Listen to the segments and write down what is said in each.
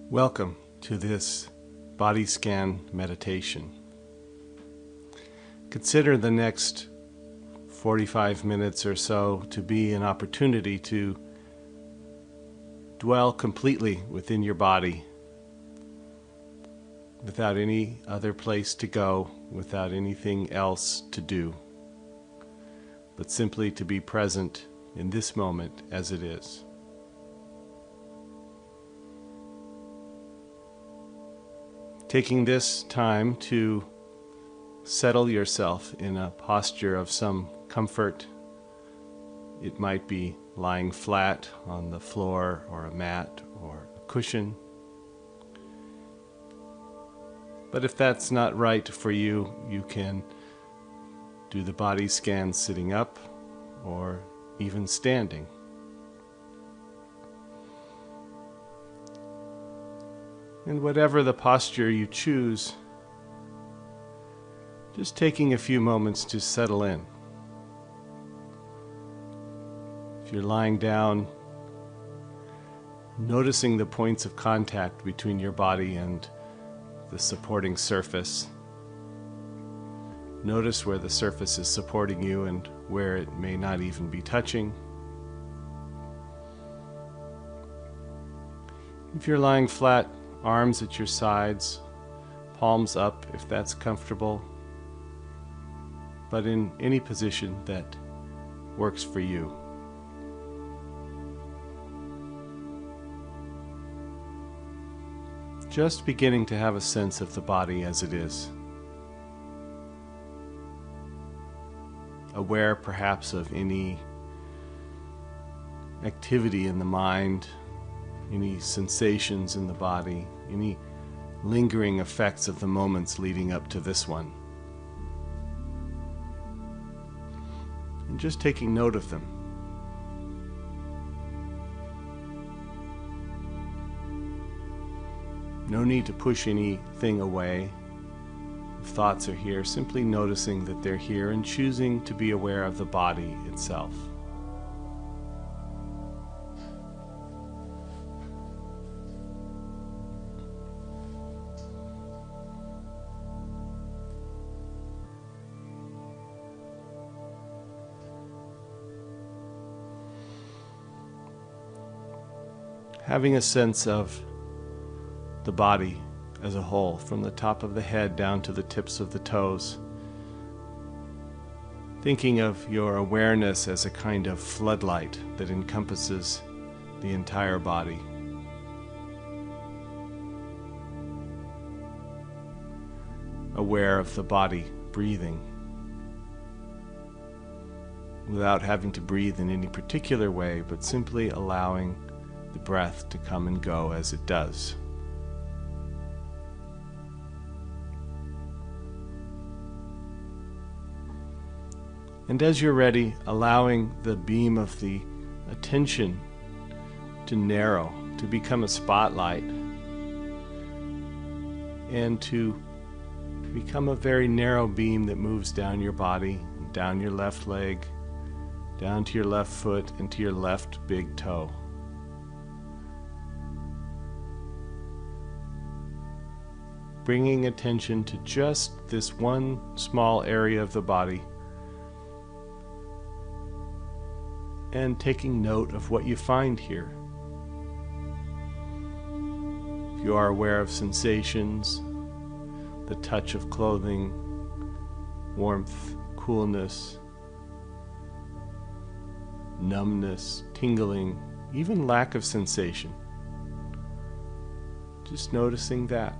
Welcome to this body scan meditation. Consider the next 45 minutes or so to be an opportunity to dwell completely within your body, without any other place to go, without anything else to do, but simply to be present in this moment as it is. Taking this time to settle yourself in a posture of some comfort. It might be lying flat on the floor or a mat or a cushion. But if that's not right for you, you can do the body scan sitting up or even standing. And whatever the posture you choose, just taking a few moments to settle in. If you're lying down, noticing the points of contact between your body and the supporting surface. Notice where the surface is supporting you and where it may not even be touching. If you're lying flat, arms at your sides, palms up if that's comfortable, but in any position that works for you. Just beginning to have a sense of the body as it is. Aware perhaps of any activity in the mind, any sensations in the body, any lingering effects of the moments leading up to this one. And just taking note of them. No need to push anything away. If thoughts are here, simply noticing that they're here and choosing to be aware of the body itself. Having a sense of the body as a whole, from the top of the head down to the tips of the toes. Thinking of your awareness as a kind of floodlight that encompasses the entire body. Aware of the body breathing, without having to breathe in any particular way, but simply allowing the breath to come and go as it does. And as you're ready, allowing the beam of the attention to narrow, to become a spotlight, and to become a very narrow beam that moves down your body, down your left leg, down to your left foot, and to your left big toe. Bringing attention to just this one small area of the body and taking note of what you find here. If you are aware of sensations, the touch of clothing, warmth, coolness, numbness, tingling, even lack of sensation, just noticing that.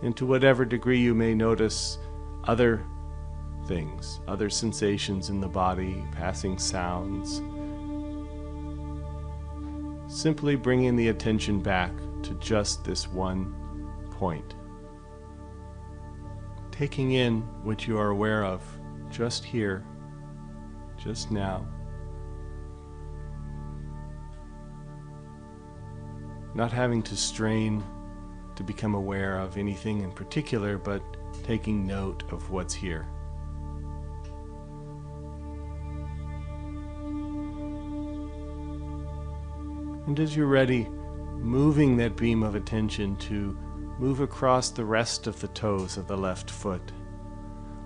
And to whatever degree you may notice other things, other sensations in the body, passing sounds, simply bringing the attention back to just this one point. Taking in what you are aware of just here, just now. Not having to strain to become aware of anything in particular, but taking note of what's here. And as you're ready, moving that beam of attention to move across the rest of the toes of the left foot,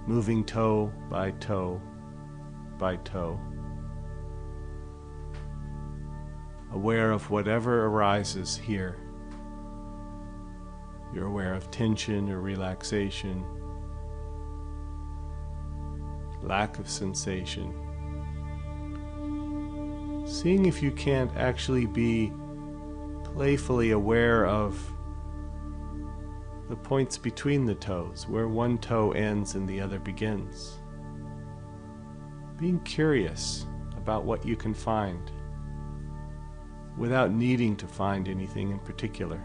moving toe by toe by toe, aware of whatever arises here. You're aware of tension or relaxation, lack of sensation. Seeing if you can't actually be playfully aware of the points between the toes, where one toe ends and the other begins. Being curious about what you can find, without needing to find anything in particular.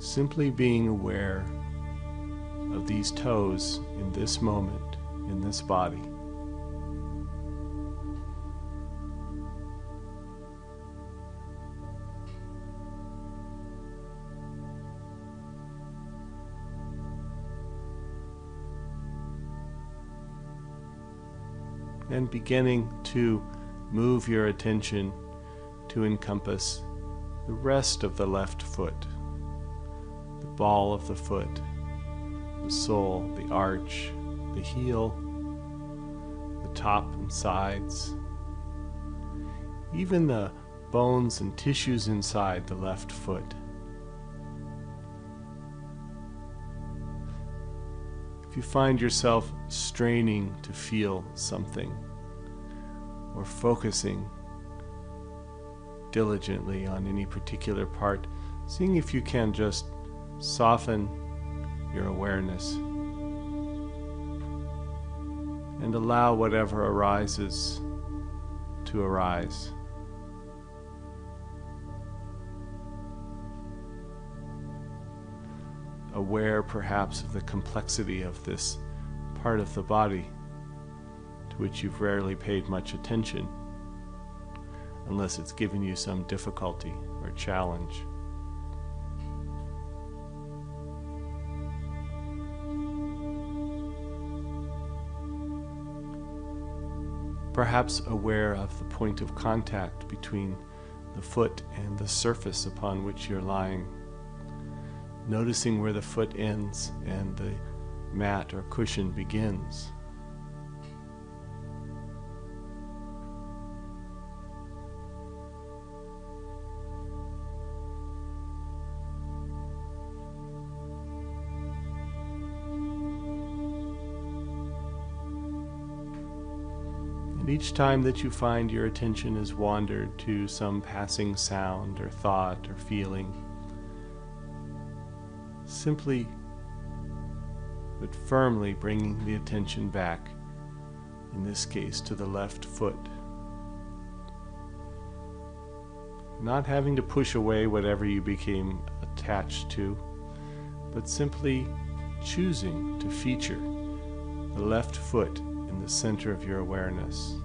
Simply being aware of these toes in this moment, in this body. And beginning to move your attention to encompass the rest of the left foot, the ball of the foot, the sole, the arch, the heel, the top and sides, even the bones and tissues inside the left foot. If you find yourself straining to feel something or focusing diligently on any particular part, seeing if you can just soften your awareness and allow whatever arises to arise. Aware perhaps of the complexity of this part of the body to which you've rarely paid much attention, unless it's given you some difficulty or challenge. Perhaps aware of the point of contact between the foot and the surface upon which you're lying, noticing where the foot ends and the mat or cushion begins. And each time that you find your attention has wandered to some passing sound or thought or feeling, simply but firmly bringing the attention back, in this case to the left foot. Not having to push away whatever you became attached to, but simply choosing to feature the left foot in the center of your awareness,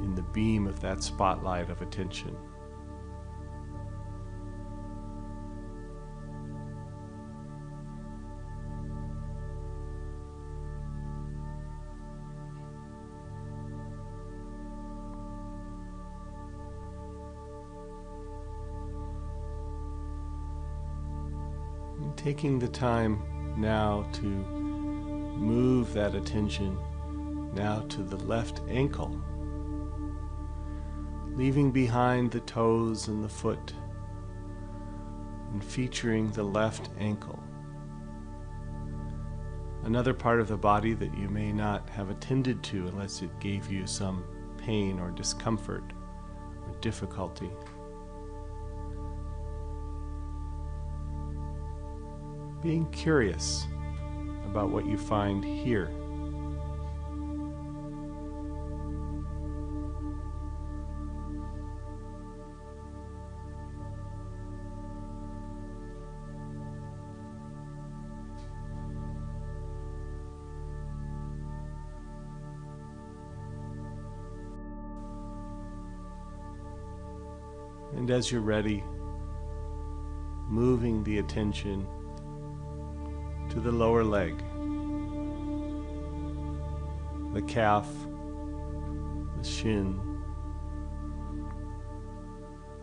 in the beam of that spotlight of attention. And taking the time now to move that attention now to the left ankle, leaving behind the toes and the foot and featuring the left ankle. Another part of the body that you may not have attended to unless it gave you some pain or discomfort or difficulty. Being curious about what you find here. And as you're ready, moving the attention to the lower leg, the calf, the shin,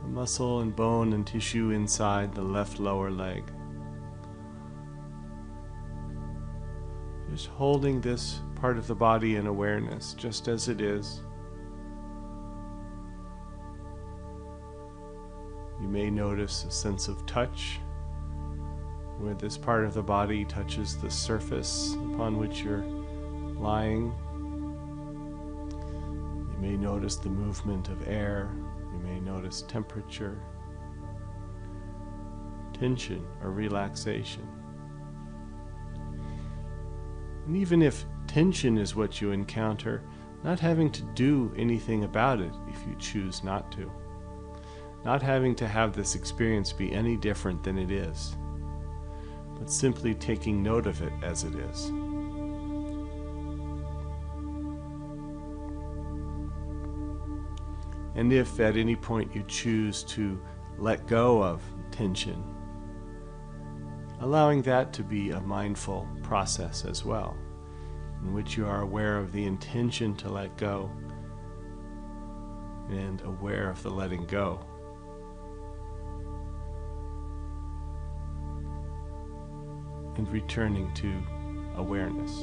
the muscle and bone and tissue inside the left lower leg. Just holding this part of the body in awareness, just as it is. You may notice a sense of touch, where this part of the body touches the surface upon which you're lying. You may notice the movement of air. You may notice temperature, tension, or relaxation. And even if tension is what you encounter, not having to do anything about it if you choose not to. Not having to have this experience be any different than it is, but simply taking note of it as it is. And if at any point you choose to let go of tension, allowing that to be a mindful process as well, in which you are aware of the intention to let go and aware of the letting go. And returning to awareness.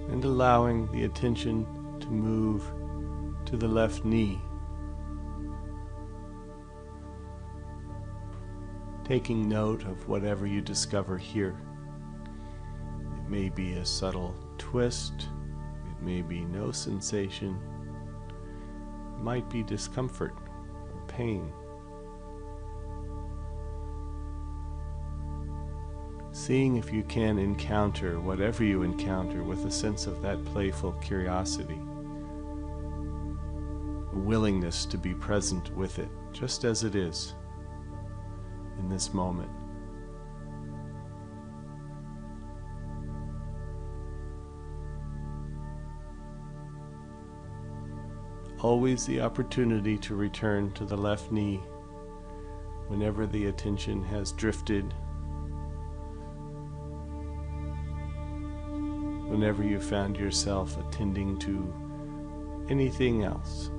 And allowing the attention to move to the left knee. Taking note of whatever you discover here. It may be a subtle twist, it may be no sensation, it might be discomfort or pain. Seeing if you can encounter whatever you encounter with a sense of that playful curiosity, a willingness to be present with it, just as it is in this moment. Always the opportunity to return to the left knee whenever the attention has drifted, whenever you found yourself attending to anything else.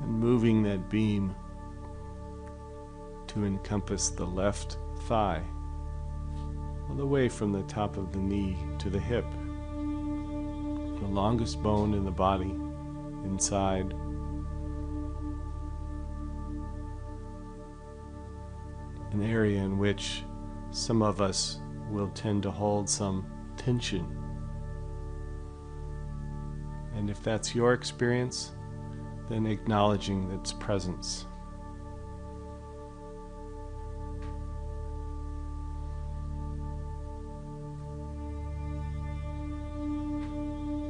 And moving that beam to encompass the left thigh, all the way from the top of the knee to the hip. The longest bone in the body, inside. An area in which some of us will tend to hold some tension. And if that's your experience, then acknowledging its presence.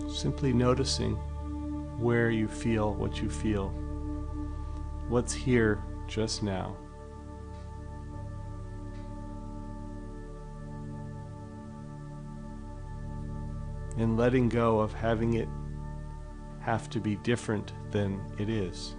Simply noticing where you feel what you feel, what's here just now. And letting go of having it have to be different than it is.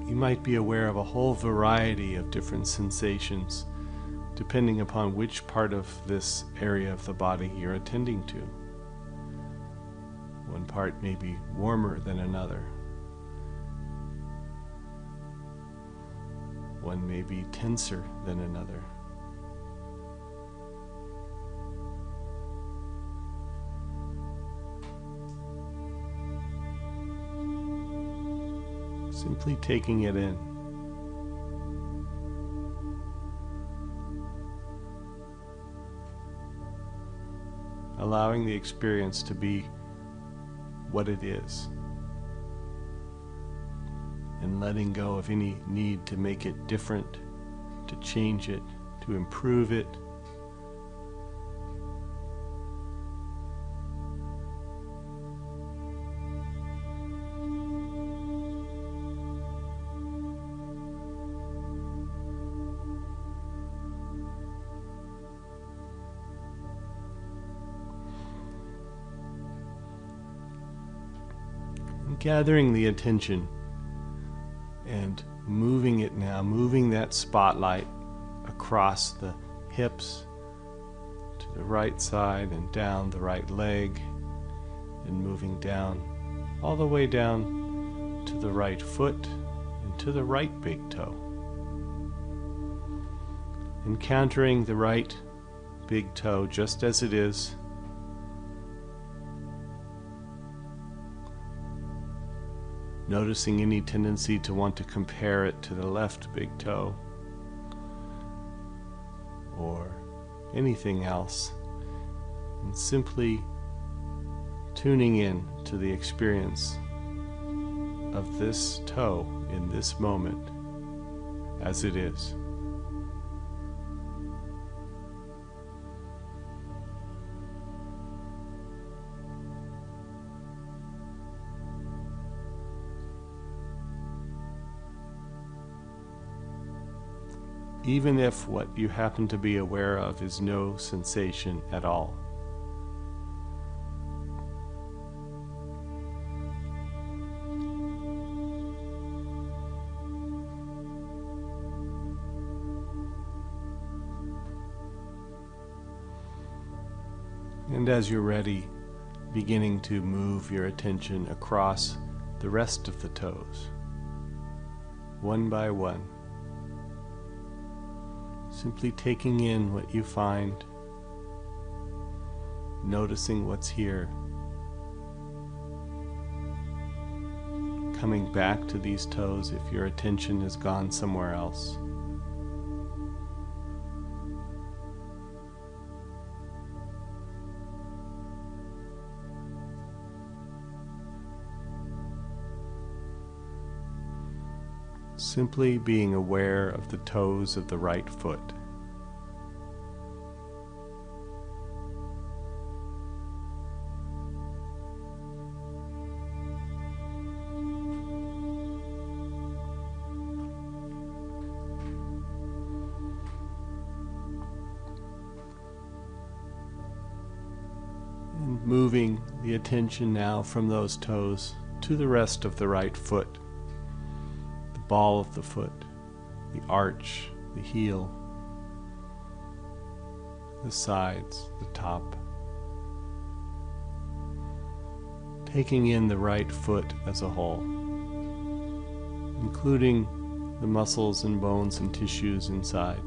You might be aware of a whole variety of different sensations depending upon which part of this area of the body you're attending to. One part may be warmer than another. One may be tenser than another. Simply taking it in. Allowing the experience to be what it is. And letting go of any need to make it different, to change it, to improve it. And gathering the attention and moving it now, moving that spotlight across the hips to the right side and down the right leg, and moving down, all the way down to the right foot and to the right big toe. Encountering the right big toe just as it is. Noticing any tendency to want to compare it to the left big toe or anything else, and simply tuning in to the experience of this toe in this moment as it is. Even if what you happen to be aware of is no sensation at all. And as you're ready, beginning to move your attention across the rest of the toes, one by one. Simply taking in what you find, noticing what's here, coming back to these toes if your attention has gone somewhere else. Simply being aware of the toes of the right foot. And moving the attention now from those toes to the rest of the right foot. Ball of the foot, the arch, the heel, the sides, the top. Taking in the right foot as a whole, including the muscles and bones and tissues inside.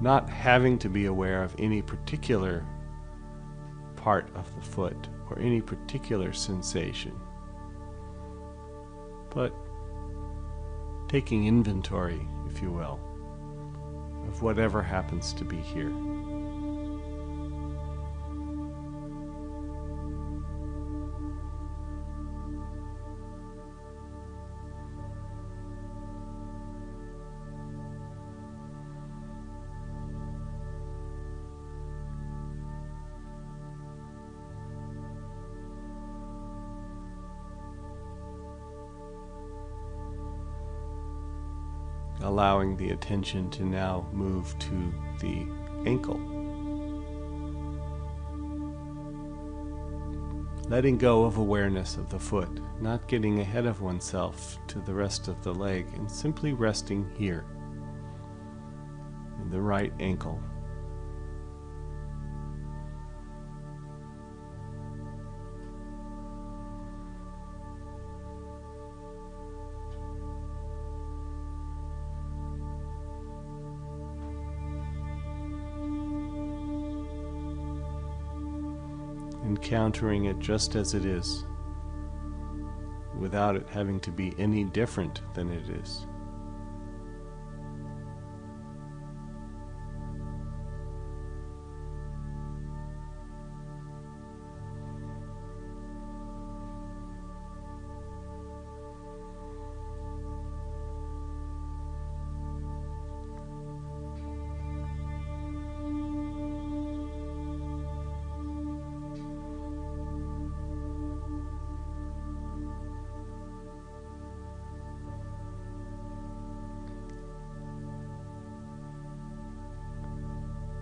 Not having to be aware of any particular part of the foot or any particular sensation, but taking inventory, if you will, of whatever happens to be here. Allowing the attention to now move to the ankle. Letting go of awareness of the foot, not getting ahead of oneself to the rest of the leg, and simply resting here in the right ankle. encountering it just as it is, without it having to be any different than it is.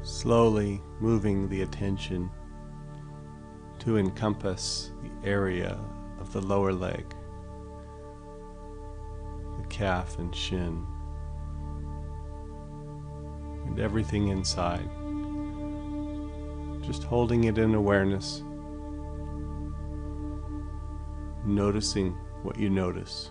Slowly moving the attention to encompass the area of the lower leg, the calf and shin, and everything inside. Just holding it in awareness, noticing what you notice.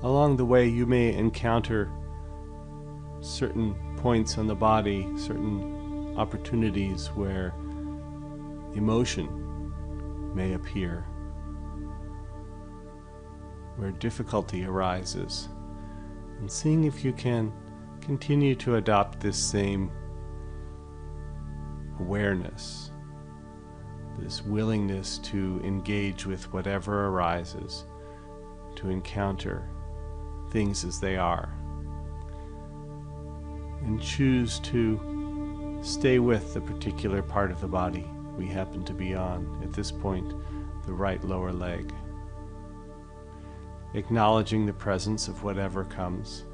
Along the way, you may encounter certain points on the body, certain opportunities where emotion may appear, where difficulty arises, and seeing if you can continue to adopt this same awareness, this willingness to engage with whatever arises, to encounter things as they are, and choose to stay with the particular part of the body we happen to be on at this point, the right lower leg, acknowledging the presence of whatever comes,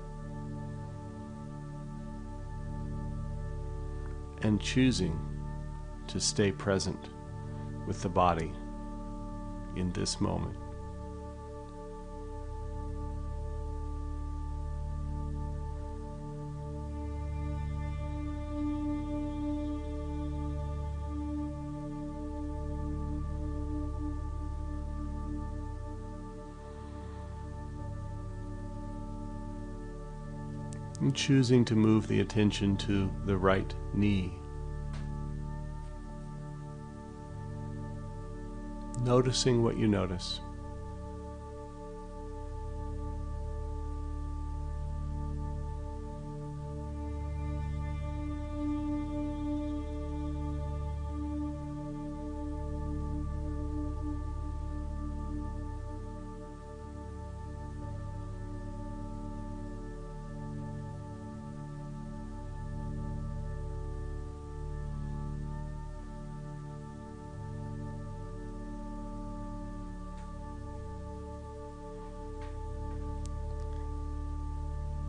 and choosing to stay present with the body in this moment. And choosing to move the attention to the right knee. Noticing what you notice.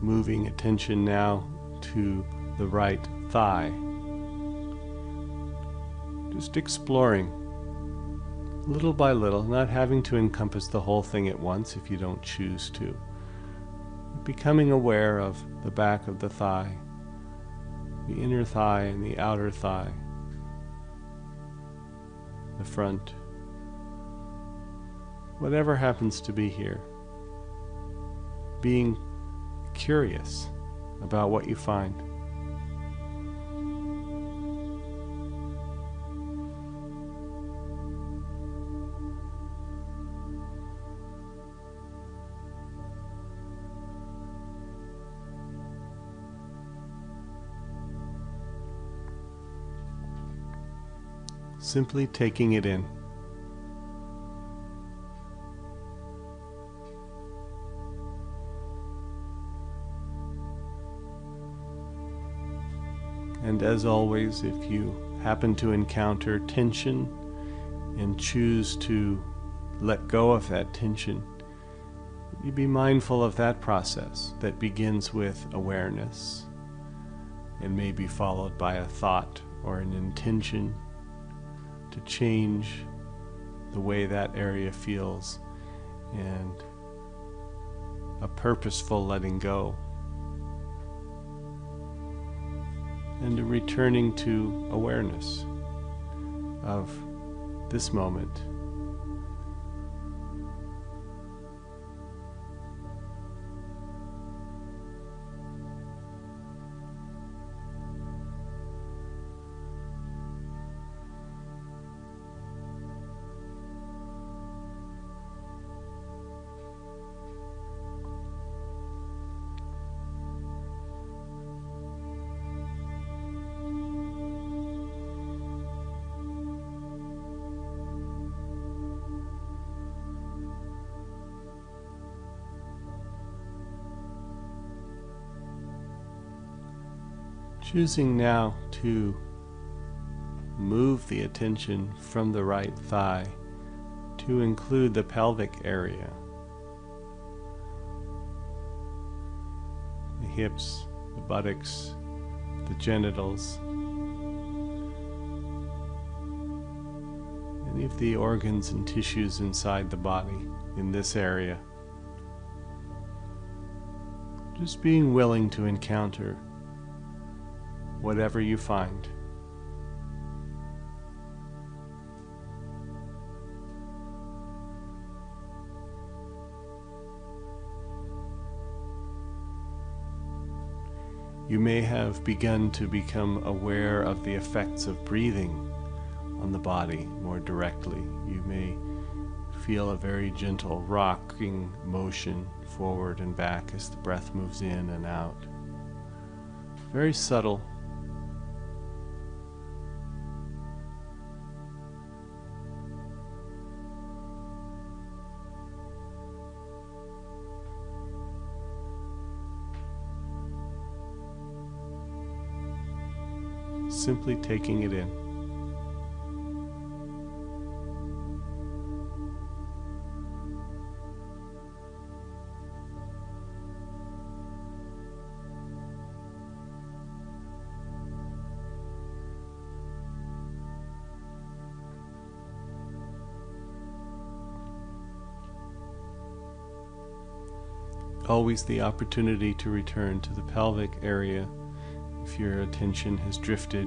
Moving attention now to the right thigh. Just exploring little by little, not having to encompass the whole thing at once if you don't choose to. Becoming aware of the back of the thigh, the inner thigh and the outer thigh, the front, whatever happens to be here. Being curious about what you find. Simply taking it in. And as always, if you happen to encounter tension and choose to let go of that tension, you be mindful of that process that begins with awareness and may be followed by a thought or an intention to change the way that area feels, and a purposeful letting go, and a returning to awareness, of this moment. Choosing now to move the attention from the right thigh to include the pelvic area, the hips, the buttocks, the genitals, any of the organs and tissues inside the body in this area. Just being willing to encounter whatever you find. You may have begun to become aware of the effects of breathing on the body more directly. You may feel a very gentle rocking motion forward and back as the breath moves in and out. Very subtle. Simply taking it in. Always the opportunity to return to the pelvic area if your attention has drifted.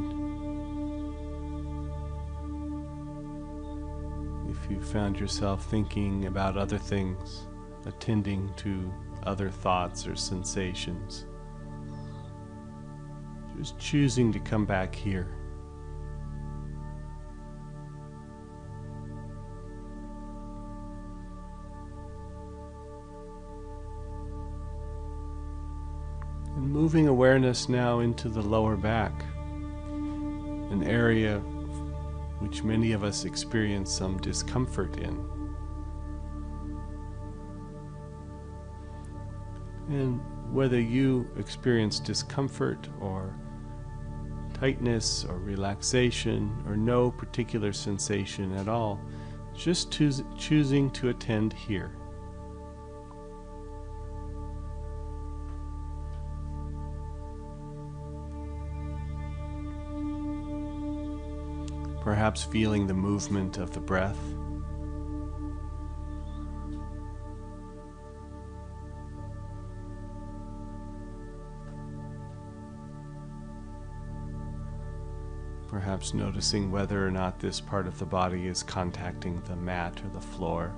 If you found yourself thinking about other things, attending to other thoughts or sensations, just choosing to come back here. And moving awareness now into the lower back, an area which many of us experience some discomfort in. And whether you experience discomfort or tightness or relaxation or no particular sensation at all, just choosing to attend here. Perhaps feeling the movement of the breath. Perhaps noticing whether or not this part of the body is contacting the mat or the floor,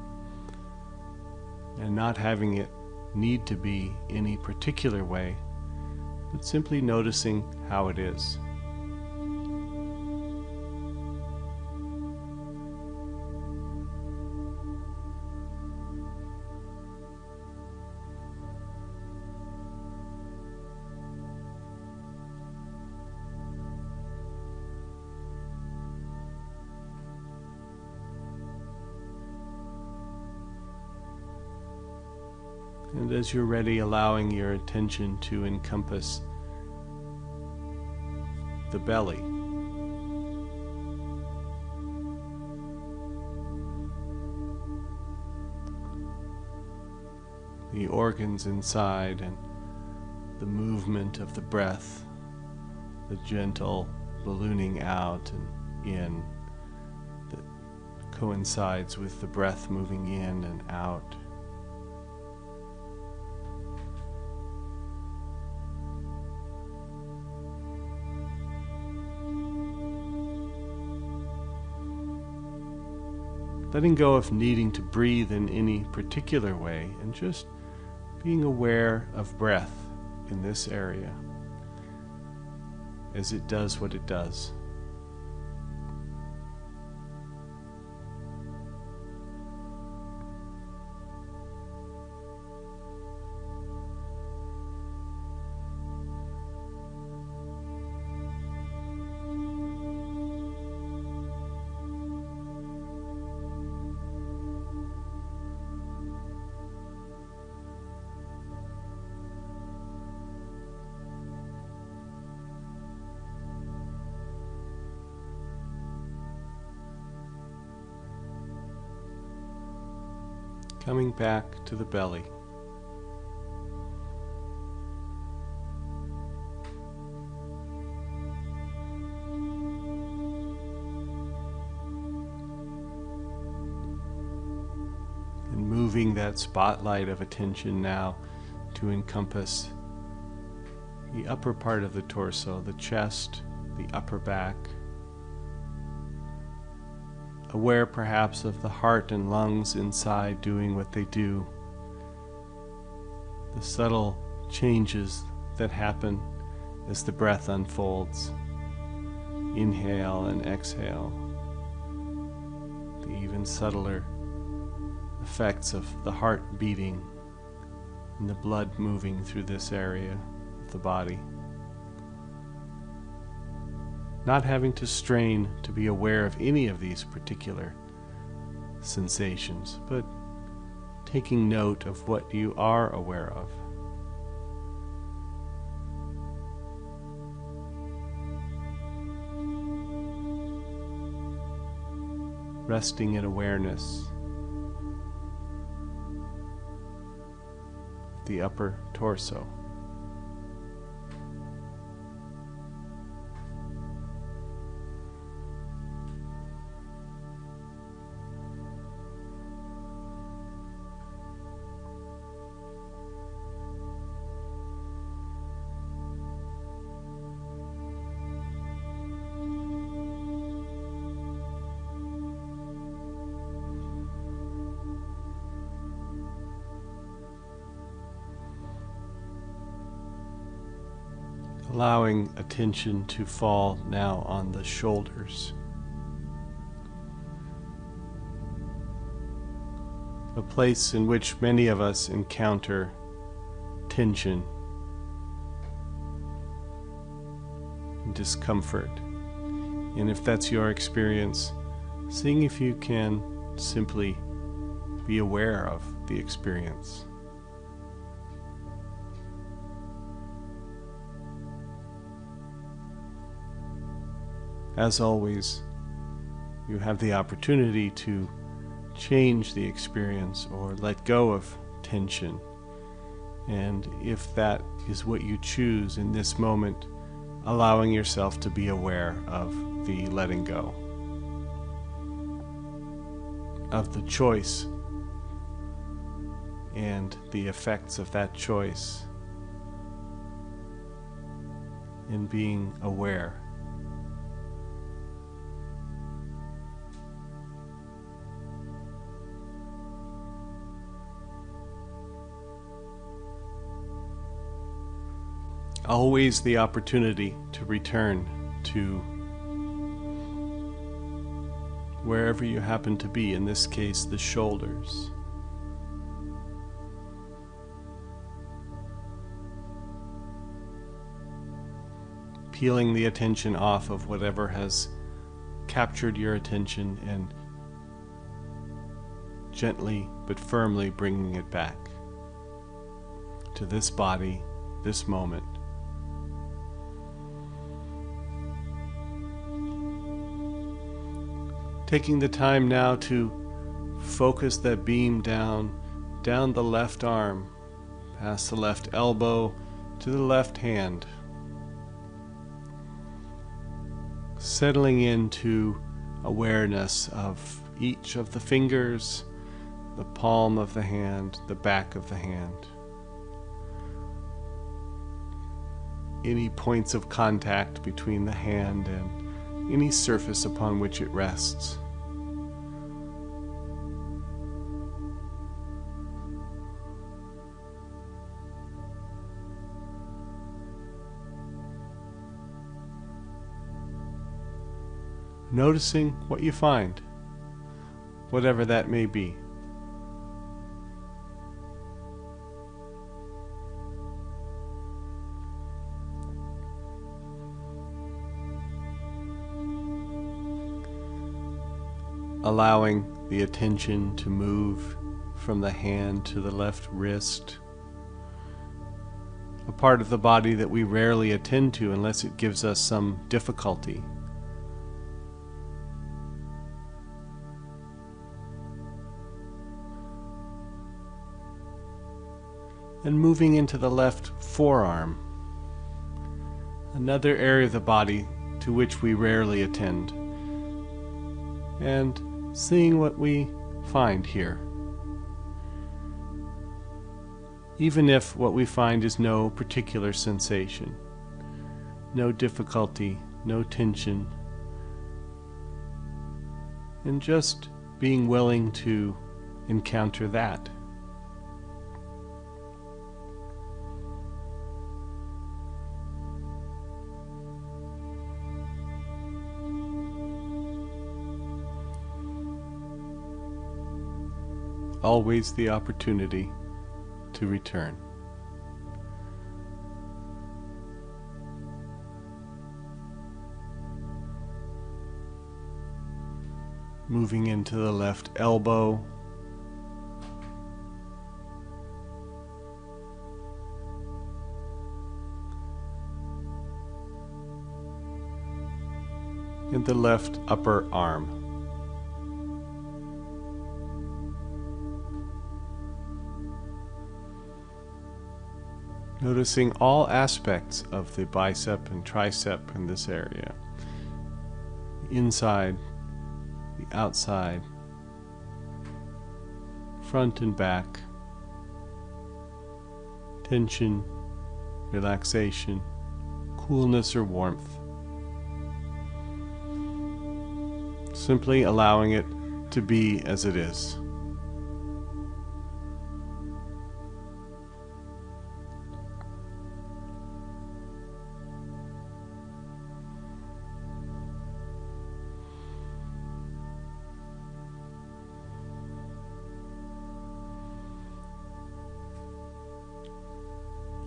and not having it need to be any particular way, but simply noticing how it is. And as you're ready, allowing your attention to encompass the belly. The organs inside and the movement of the breath, the gentle ballooning out and in that coincides with the breath moving in and out. letting go of needing to breathe in any particular way, and just being aware of breath in this area as it does what it does. Coming back to the belly. And moving that spotlight of attention now to encompass the upper part of the torso, the chest, the upper back. Aware perhaps of the heart and lungs inside doing what they do. The subtle changes that happen as the breath unfolds. Inhale and exhale. The even subtler effects of the heart beating and the blood moving through this area of the body. Not having to strain to be aware of any of these particular sensations, but taking note of what you are aware of. Resting in awareness. The upper torso. Allowing attention to fall now on the shoulders. A place in which many of us encounter tension and discomfort. And if that's your experience, seeing if you can simply be aware of the experience. As always, you have the opportunity to change the experience or let go of tension. And if that is what you choose in this moment, allowing yourself to be aware of the letting go, of the choice and the effects of that choice, and being aware. Always the opportunity to return to wherever you happen to be, in this case, the shoulders. Peeling the attention off of whatever has captured your attention and gently but firmly bringing it back to this body, this moment. Taking the time now to focus that beam down the left arm, past the left elbow to the left hand. Settling into awareness of each of the fingers, the palm of the hand, the back of the hand. Any points of contact between the hand and any surface upon which it rests. noticing what you find, whatever that may be. Allowing the attention to move from the hand to the left wrist, a part of the body that we rarely attend to unless it gives us some difficulty. And moving into the left forearm, another area of the body to which we rarely attend, and seeing what we find here. Even if what we find is no particular sensation, no difficulty, no tension, and just being willing to encounter that. Always the opportunity to return. Moving into the left elbow, and the left upper arm. Noticing all aspects of the bicep and tricep in this area. The inside, the outside, front and back, tension, relaxation, coolness or warmth. Simply allowing it to be as it is.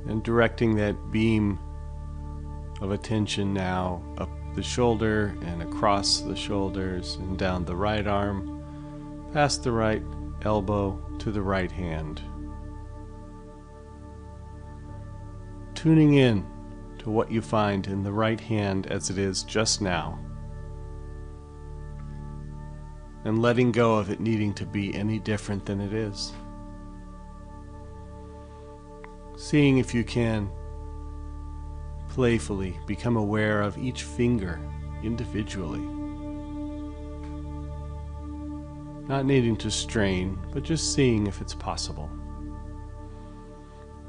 And directing that beam of attention now up the shoulder and across the shoulders and down the right arm, past the right elbow to the right hand. Tuning in to what you find in the right hand as it is just now, and letting go of it needing to be any different than it is. Seeing if you can playfully become aware of each finger individually. Not needing to strain, but just seeing if it's possible.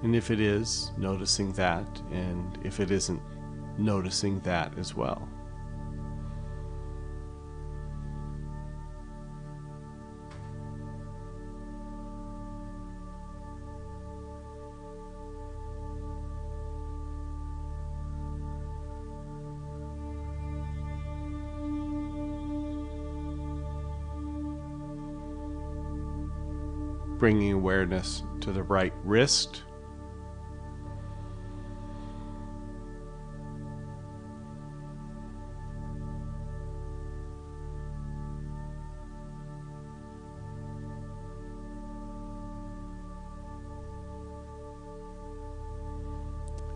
And if it is, noticing that, and if it isn't, noticing that as well. Bringing awareness to the right wrist,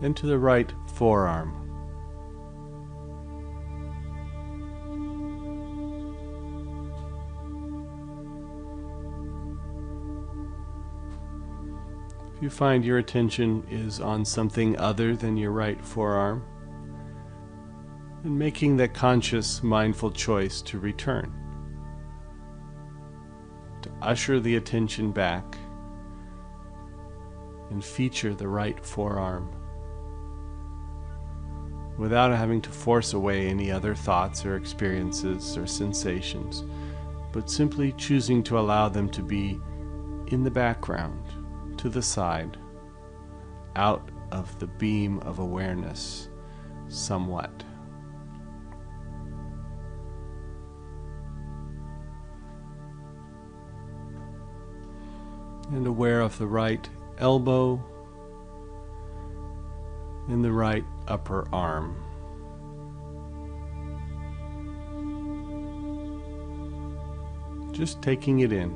and to the right forearm. If you find your attention is on something other than your right forearm, then making that conscious, mindful choice to return, to usher the attention back and feature the right forearm without having to force away any other thoughts or experiences or sensations, but simply choosing to allow them to be in the background, to the side, out of the beam of awareness somewhat. and aware of the right elbow and the right upper arm. Just taking it in,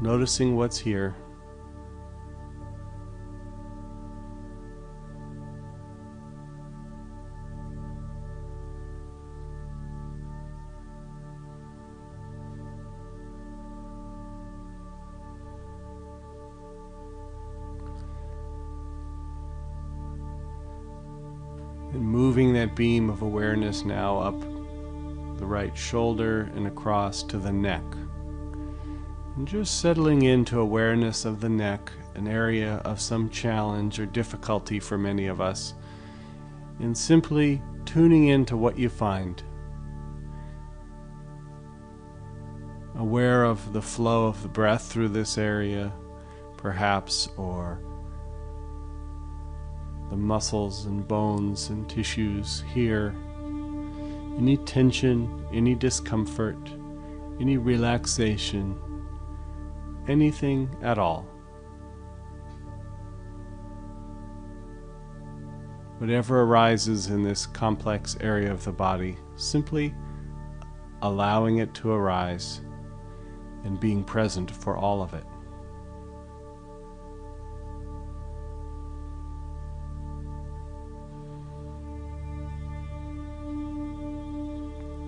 noticing what's here. And moving that beam of awareness now up the right shoulder and across to the neck. And just settling into awareness of the neck, an area of some challenge or difficulty for many of us, and simply tuning into what you find. Aware of the flow of the breath through this area, perhaps, or the muscles and bones and tissues here. Any tension, any discomfort, any relaxation, anything at all. Whatever arises in this complex area of the body, simply allowing it to arise and being present for all of it.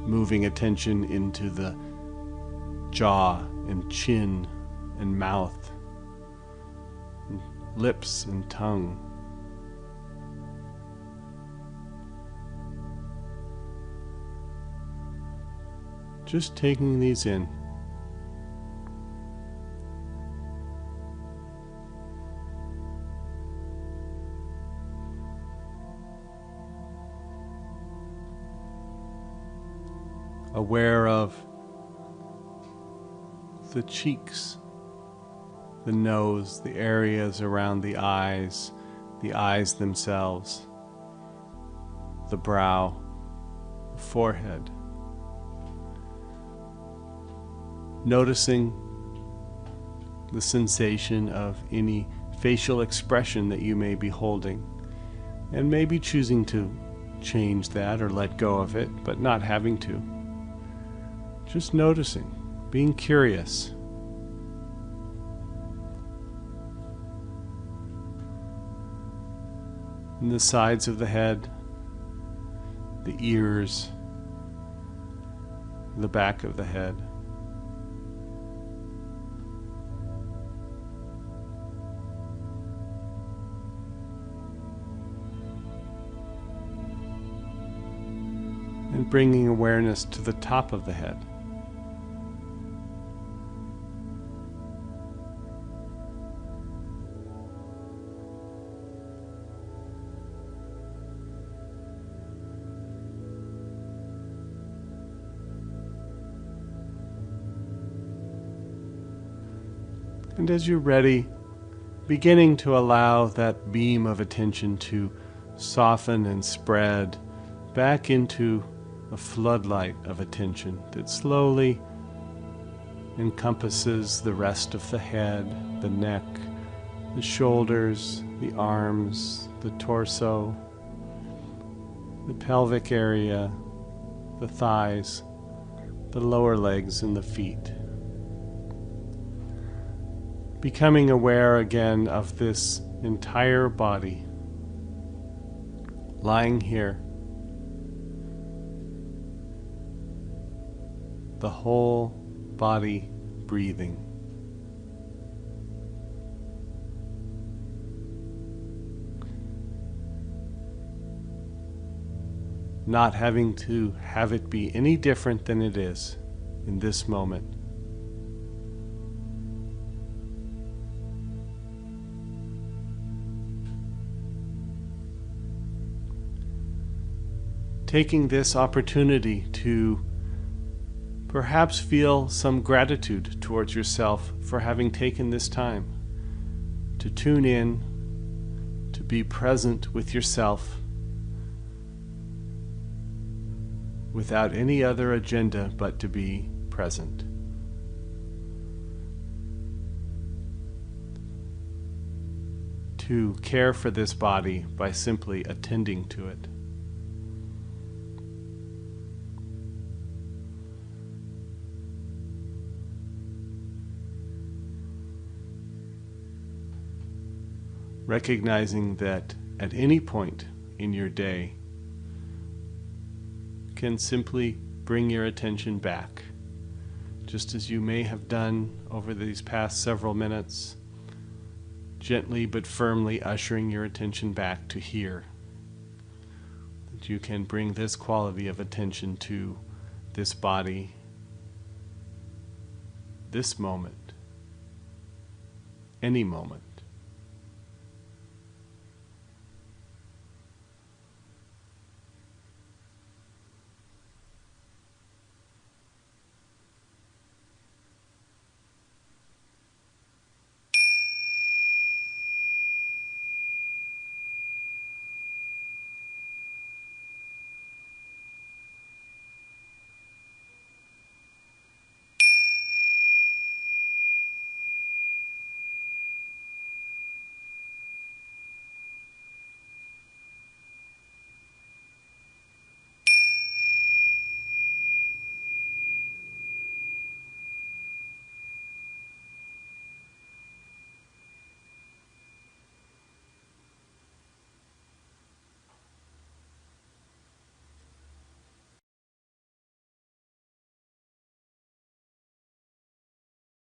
Moving attention into the jaw and chin and mouth, and lips and tongue. Just taking these in. Aware of the cheeks, the nose, the areas around the eyes themselves, the brow, the forehead. Noticing the sensation of any facial expression that you may be holding, and maybe choosing to change that or let go of it, but not having to. Just noticing, being curious. And the sides of the head, the ears, the back of the head. And bringing awareness to the top of the head. And as you're ready, beginning to allow that beam of attention to soften and spread back into a floodlight of attention that slowly encompasses the rest of the head, the neck, the shoulders, the arms, the torso, the pelvic area, the thighs, the lower legs, and the feet. Becoming aware again of this entire body lying here, the whole body breathing. Not having to have it be any different than it is in this moment. Taking this opportunity to perhaps feel some gratitude towards yourself for having taken this time to tune in, to be present with yourself without any other agenda but to be present. to care for this body by simply attending to it. Recognizing that at any point in your day can simply bring your attention back, just as you may have done over these past several minutes, gently but firmly ushering your attention back to here. That you can bring this quality of attention to this body, this moment, any moment.